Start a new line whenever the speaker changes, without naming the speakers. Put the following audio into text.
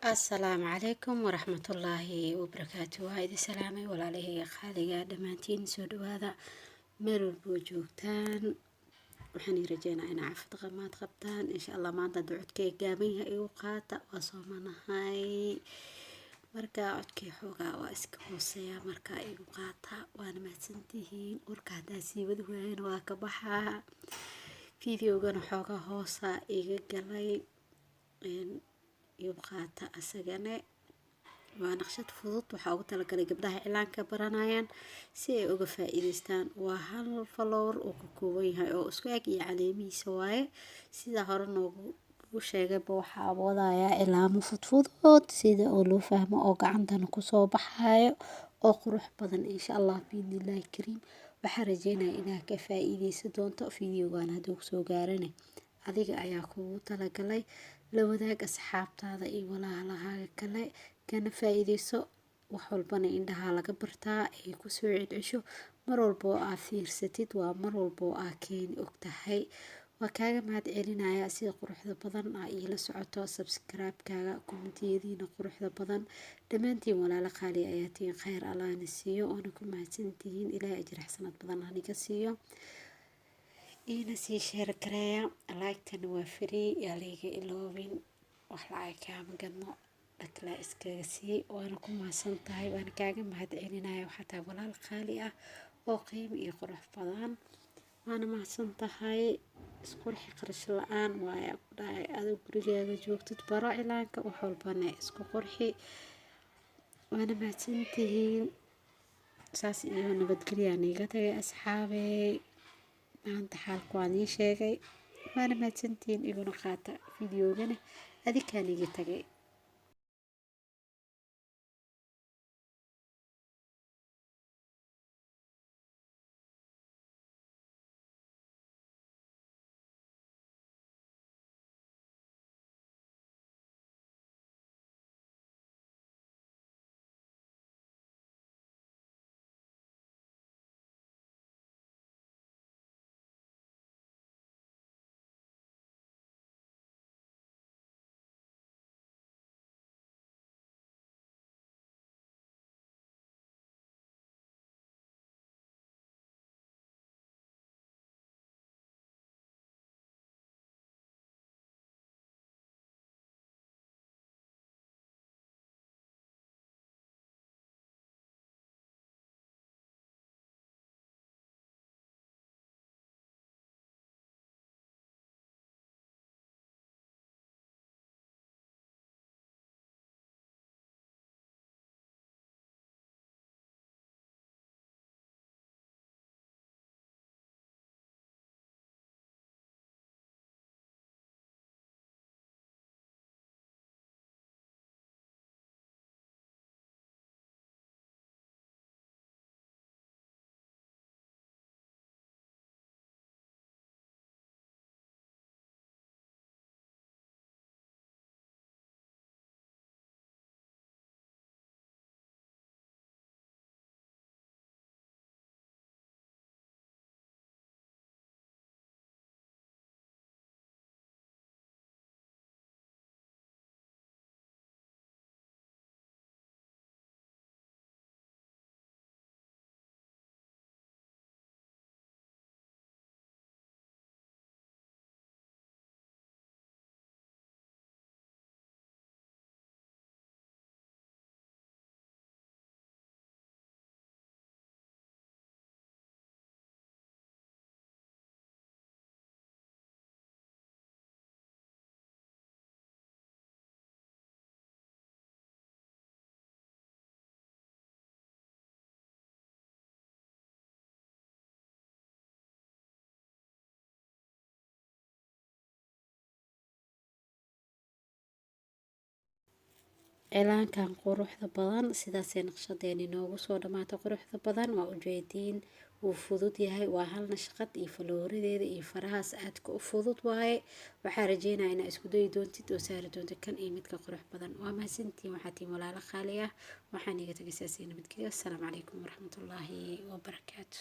السلام عليكم ورحمة الله وبركاته. هايدي سلامي ولا ليه خالقة دمانتين سود هذا مر بوجوكتان وحني رجينا إن عفت غمات غبتان إن شاء الله ما دعوت كي قاميها إيوقاتا وصومنا هاي مركا عدكي حوغا واسكبوسيا مركا إيوقاتا وانا ما سنتهين وركا داسي ودوين واكبحا فيديوغان حوغا هوسا إيغا قلي يبقاتا أساقنا ونقشة فضوط وحاوة تلقى قبلها إعلان كبرانايان سي اوغا فائدستان وهال فلور وكوكوين هاي او اسكواك يعليمي سواي سيدا هورنو وشيغب وحاوضايا إلا مفضفضوط سيدا اولو فهمو اوغا عندنا كسو بحايو او قروح بدن إن شاء الله بإذن الله الكريم وحرجينا إنا كفائديس دونتو فيديوغان هدوك سو غارني adiga ayaa kugu talagalay la wadaag asxaabtaada iyo walaalahaaga kale kana faa'iideyso wax walbana indhaha laga bartaa ee ku soo celcesho mar walba oo aad fiirsatid waa mar walba oo aad keeni og tahay waa kaaga mahad celinaya sida quruxda badan aa ila socoto subscribe-kaaga kumentiyadiina quruxda badan dhammaantiin walaalo qaali ayaa tiin khayr allaahna siiyo oona ku mahadsantihiin ilaahay ajir xasanad badan haniga siiyo إينا سي شير كرايا لايكتنا وفري ياليغا إلوبين وحلاعي كاما قدنو لكلا إسكاغسي وانا كما سنتهاي وانا كاغا مهد علينايا وحتى ولا الخالية وقيم يقرح فضان وانا ما سنتهاي اسقرحي قرش الآن وايا قداي أدو قريجاغا جوكتو تبرا إلانك وحول بانا اسكو قرحي وانا ما سنتهين ساس إيو نبدقلياني غتاقي أصحابي maanta xaalku waan ii sheegay waana mahadsantihiin iguna qaata fideogana adikaan iga tagay إعلانكان quruxda badan sidaasay naqshadeeni noogu soo dhamaatay quruxda badan waa ujeediin wuu fudud yahay waa hal nashqad iyo falooradeeda iyo farahaas aadka u fudud waaye waxaa rajeynayaa inaa isku dayi doontid oo saari doontid kan iyo midka qurux badan waa mahadsantihiin waxaa tiin walaalo qaali ah waxaan iga tagay sidaas iyo nabadgelyo assalaamu calaykum waraxmatullaahi wabarakaatu